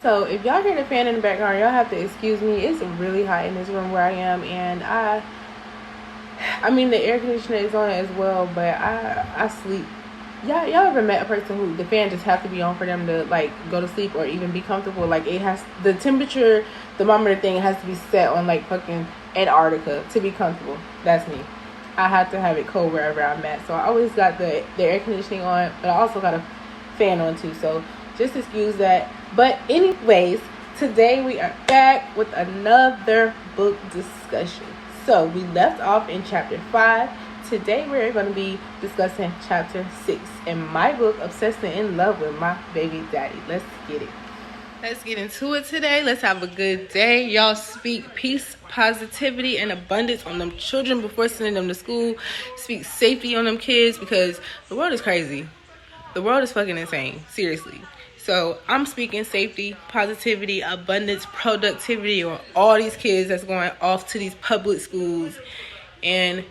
So if y'all hear the fan in the background, y'all have to excuse me. It's really hot in this room where I am, and I mean the air conditioner is on as well, but I sleep. Y'all ever met a person who the fan just have to be on for them to like go to sleep or even be comfortable? Like it has the temperature thermometer thing has to be set on like fucking Antarctica to be comfortable. That's me. I have to have it cold wherever I'm at. So I always got the air conditioning on, but I also got a fan on too. So just excuse that. But anyways, today we are back with another book discussion. So we left off in chapter 5. Today we're going to be discussing chapter 6 in my book, Obsessed and in Love with My Baby Daddy. Let's get it. Let's get into it today. Let's have a good day. Y'all speak peace, positivity, and abundance on them children before sending them to school. Speak safety on them kids because the world is crazy. The world is fucking insane. Seriously. So I'm speaking safety, positivity, abundance, productivity on all these kids that's going off to these public schools. And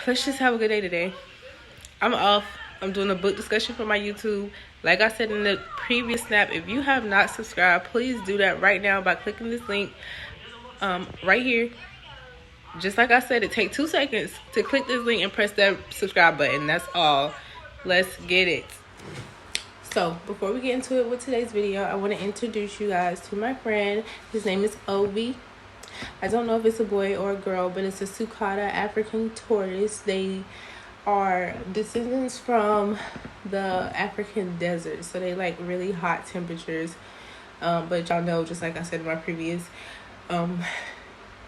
let's just have a good day today. I'm off. I'm doing a book discussion for my YouTube. Like I said in the previous snap, if you have not subscribed, please do that right now by clicking this link right here. Just like I said, it takes 2 seconds to click this link and press that subscribe button. That's all. Let's get it. So before we get into it with today's video, I want to introduce you guys to my friend. His name is Obi. I don't know if it's a boy or a girl, but it's a Sukata African tortoise. They are descendants from the African desert, so they like really hot temperatures. But y'all know, just like I said in my previous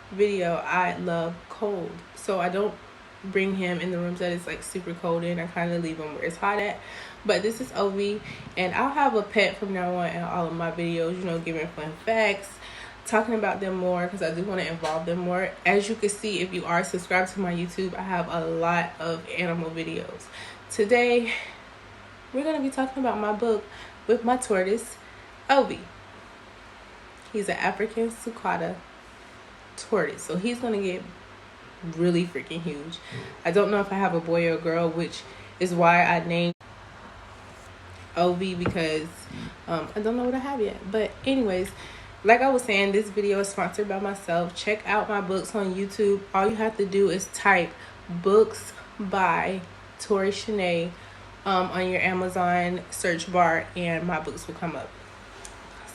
video, I love cold, so I don't bring him in the rooms that it's like super cold in. I kind of leave him where it's hot at. But this is Obi, and I'll have a pet from now on in all of my videos, you know, giving fun facts, talking about them more because I do want to involve them more. As you can see, if you are subscribed to my YouTube, I have a lot of animal videos. Today we're going to be talking about my book with my tortoise Obi. He's an African Sukata tortoise, so he's going to get really freaking huge. I don't know if I have a boy or a girl, which is why I named Obi, because I don't know what I have yet. But anyways, like I was saying, this video is sponsored by myself. Check out my books on YouTube. All you have to do is type books by Tori Shanae on your Amazon search bar, and my books will come up.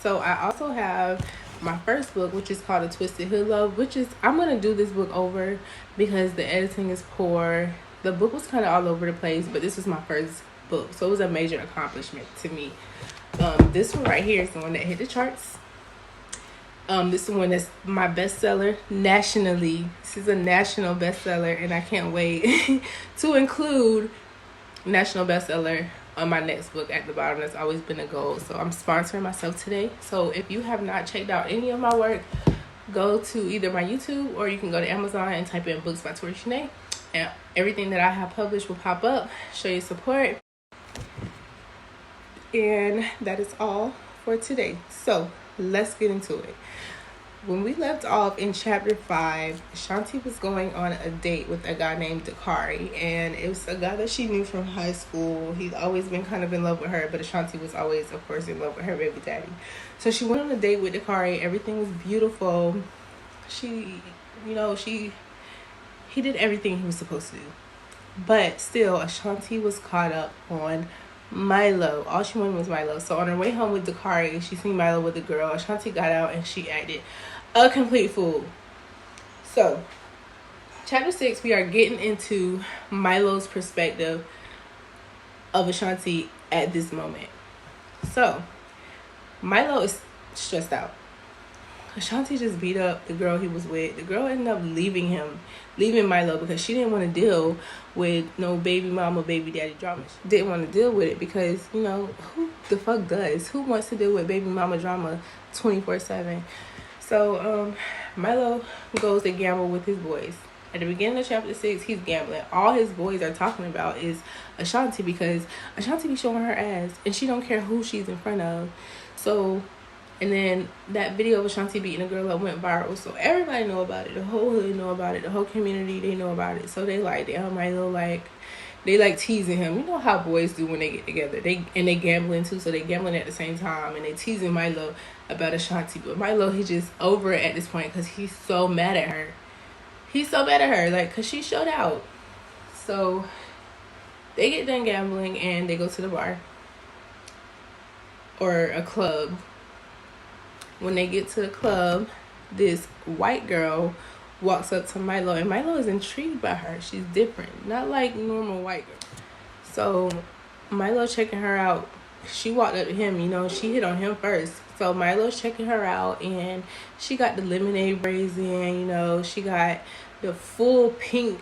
So I also have my first book, which is called A Twisted Hood Love, which is, I'm going to do this book over because the editing is poor. The book was kind of all over the place, but this was my first book, so it was a major accomplishment to me. This one right here is the one that hit the charts. This is the one that's my bestseller nationally. This is a national bestseller, and I can't wait to include national bestseller on my next book at the bottom. That's always been a goal. So I'm sponsoring myself today. So if you have not checked out any of my work, go to either my YouTube or you can go to Amazon and type in books by Tori Shanae, and everything that I have published will pop up. Show your support. And that is all for today. So let's get into it. When we left off in chapter 5, Shanti was going on a date with a guy named Dakari, and it was a guy that she knew from high school. He's always been kind of in love with her, but Shanti was always, of course, in love with her baby daddy. So she went on a date with Dakari. Everything was beautiful. He did everything he was supposed to do. But still, Ashanti was caught up on Milo. All she wanted was Milo. So on her way home with Dakari, she seen Milo with a girl. Ashanti got out and she acted a complete fool. So chapter 6, we are getting into Milo's perspective of Ashanti at this moment. So Milo is stressed out. Ashanti just beat up the girl he was with. The girl ended up leaving Milo because she didn't want to deal with no baby mama, baby daddy drama. She didn't want to deal with it because, you know, who the fuck does? Who wants to deal with baby mama drama 24/7? So Milo goes to gamble with his boys. At the beginning of chapter 6, he's gambling. All his boys are talking about is Ashanti because Ashanti be showing her ass and she don't care who she's in front of. So, and then that video of Ashanti beating a girl up went viral. So everybody know about it. The whole hood know about it. The whole community, they know about it. So they like, damn, Milo, like, they like teasing him. You know how boys do when they get together. They gambling too, so they gambling at the same time, and they teasing Milo about Ashanti. But Milo, he just over it at this point because he's so mad at her. He's so mad at her, like, because she showed out. So they get done gambling and they go to the bar or a club. When they get to the club, this white girl walks up to Milo, and Milo is intrigued by her. She's different, not like normal white girl. So Milo checking her out. She walked up to him, you know, she hit on him first. So Milo's checking her out, and she got the lemonade braids in, you know, she got the full pink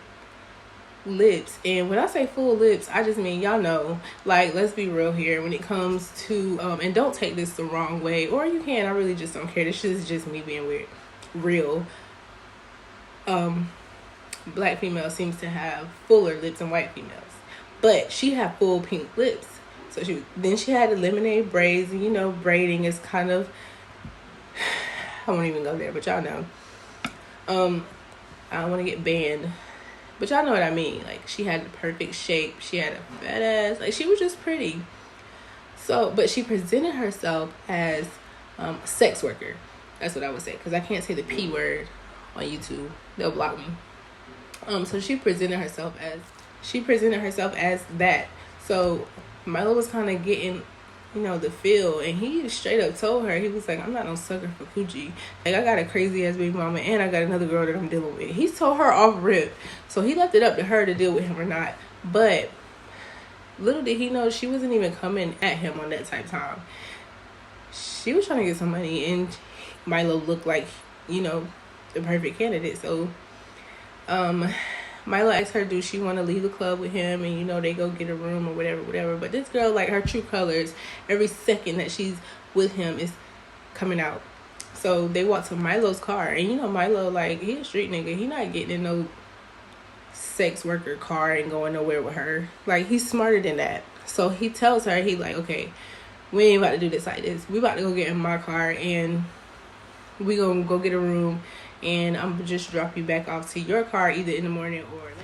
lips. And when I say full lips, I just mean, y'all know, like, let's be real here when it comes to and don't take this the wrong way, or you can, I really just don't care, this is just me being weird, real. Black female seems to have fuller lips than white females, but she had full pink lips. So she had the lemonade braids, and you know, braiding is kind of, I won't even go there, but y'all know, I don't want to get banned, but y'all know what I mean. Like, she had the perfect shape, she had a fat ass, like, she was just pretty. So, but she presented herself as a sex worker. That's what I would say, because I can't say the P word on YouTube, they'll block me. So she presented herself as that. So Milo was kind of getting, you know, the feel, and he straight up told her, he was like, I'm not no sucker for coochie. Like, I got a crazy ass baby mama, and I got another girl that I'm dealing with. He told her off rip. So he left it up to her to deal with him or not. But little did he know, she wasn't even coming at him on that type of time. She was trying to get some money, and Milo looked like, you know, the perfect candidate. So Milo asked her, do she want to leave the club with him, and you know, they go get a room or whatever. But this girl, like, her true colors, every second that she's with him is coming out. So they walk to Milo's car, and you know, Milo, like, he a street nigga, he not getting in no sex worker car and going nowhere with her. Like, he's smarter than that. So he tells her, he like, okay, we ain't about to do this like this. We about to go get in my car, and we gonna go get a room, and I'm gonna just drop you back off to your car either in the morning or later.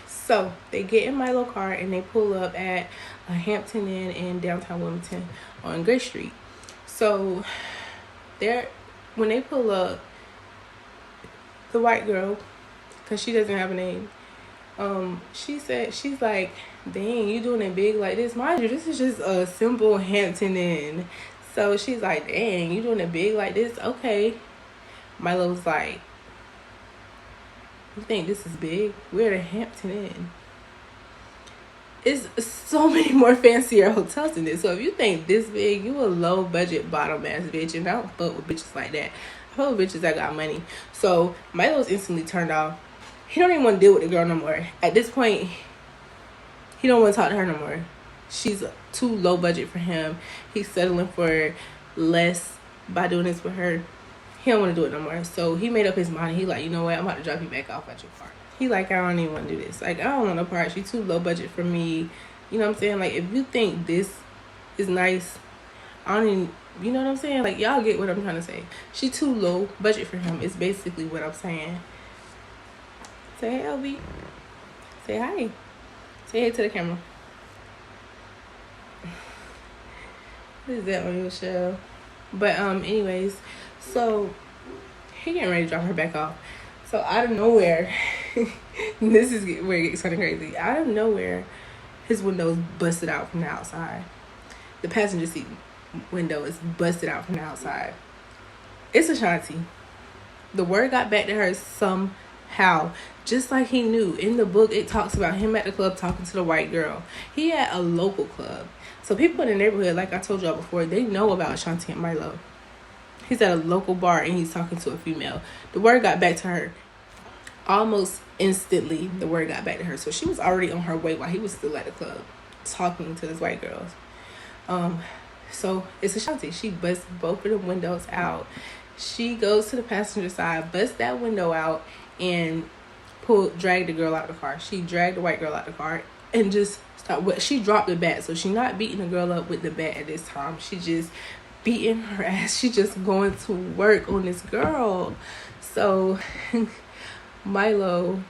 So they get in Milo's car, and they pull up at a Hampton Inn in downtown Wilmington on Gray Street. So when they pull up, the white girl, because she doesn't have a name, she's like, dang, you doing it big like this? Mind you, this is just a simple Hampton Inn. So she's like, dang, you doing it big like this? Okay. Milo's like, you think this is big? We're at a Hampton Inn. It's so many more fancier hotels than this. So if you think this big, you a low budget bottom ass bitch. And I don't fuck with bitches like that. I fuck with bitches that got money. So Milo's instantly turned off. He don't even want to deal with the girl no more. At this point, he don't want to talk to her no more. She's too low budget for him. He's settling for less by doing this with her. He don't want to do it no more. So he made up his mind. He like, you know what? I'm about to drop you back off at your car. He like, I don't even want to do this. Like, I don't want no part. She too low budget for me. You know what I'm saying? Like, if you think this is nice, I don't even, you know what I'm saying? Like, y'all get what I'm trying to say. She too low budget for him is basically what I'm saying. Say hey, LB. Say hi. Say hey to the camera. What is that on your show? But anyways, so he getting ready to drop her back off. So out of nowhere, this is where it gets kind of crazy. Out of nowhere, his window is busted out from the outside. The passenger seat window is busted out from the outside. It's Ashanti. The word got back to her somehow. Just like he knew. In the book, it talks about him at the club talking to the white girl. He at a local club. So people in the neighborhood, like I told y'all before, they know about Ashanti and Milo. He's at a local bar, and he's talking to a female. The word got back to her. Almost instantly, the word got back to her. So she was already on her way while he was still at the club talking to this white girl. So it's Ashanti. She busts both of the windows out. She goes to the passenger side, busts that window out, and dragged the girl out of the car. She dragged the white girl out of the car and just stopped. She dropped the bat, so she's not beating the girl up with the bat at this time. She just beating her ass. She just going to work on this girl. So Milo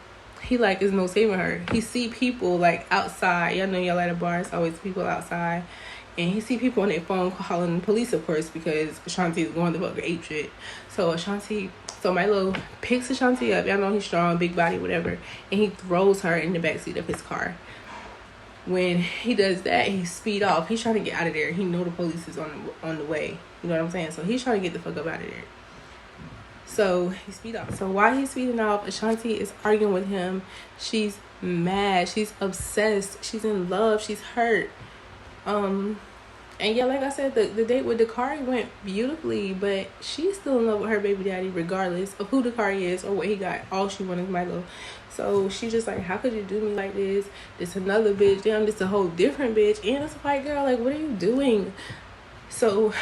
he like is no saving her. He see people like outside. Y'all know y'all at a bar, it's always people outside. And he see people on their phone calling the police, of course, because Ashanti is going to fuck ape shit. So Milo picks Ashanti up. Y'all know he's strong, big body, whatever. And he throws her in the backseat of his car. When he does that, he speed off. He's trying to get out of there. He know the police is on the way. You know what I'm saying? So he's trying to get the fuck up out of there. So he speed off. So while he's speeding off, Ashanti is arguing with him. She's mad. She's obsessed. She's in love. She's hurt. And yeah, like I said, the date with Dakari went beautifully, but she's still in love with her baby daddy regardless of who Dakari is or what he got. All she wanted is Milo. So she's just like, how could you do me like this? This another bitch. Damn, this a whole different bitch. And it's a white girl. Like, what are you doing? So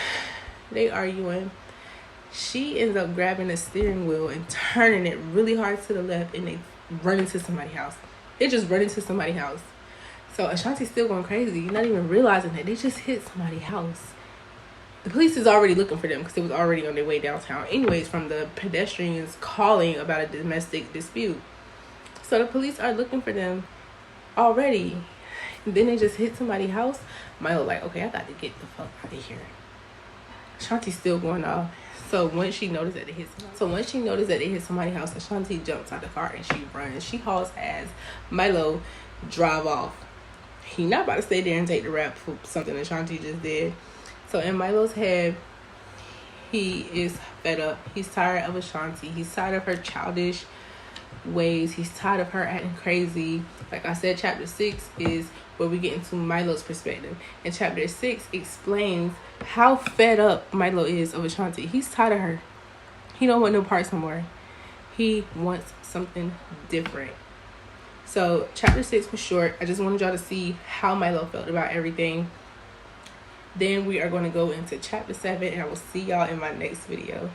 they arguing. She ends up grabbing the steering wheel and turning it really hard to the left, and they run into somebody's house. They just run into somebody's house. So Ashanti's still going crazy, not even realizing that they just hit somebody's house. The police is already looking for them because it was already on their way downtown anyways from the pedestrians calling about a domestic dispute. So the police are looking for them already. And then they just hit somebody's house. Milo like, okay, I got to get the fuck out of here. Ashanti's still going off. So once she noticed that they hit somebody's house, Ashanti jumps out the car and she runs. She hauls ass. Milo drive off. He not about to stay there and take the rap for something Ashanti just did. So in Milo's head, he is fed up. He's tired of Ashanti. He's tired of her childish ways. He's tired of her acting crazy. Like I said, chapter 6 is where we get into Milo's perspective. And chapter 6 explains how fed up Milo is of Ashanti. He's tired of her. He don't want no parts no more. He wants something different. So chapter 6 was short. I just wanted y'all to see how Milo felt about everything. Then we are going to go into chapter 7, and I will see y'all in my next video.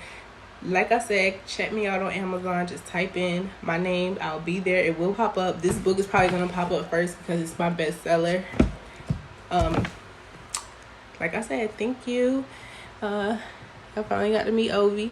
Like I said, check me out on Amazon. Just type in my name. I'll be there. It will pop up. This book is probably going to pop up first because it's my bestseller. Like I said, thank you. I finally got to meet Ovi.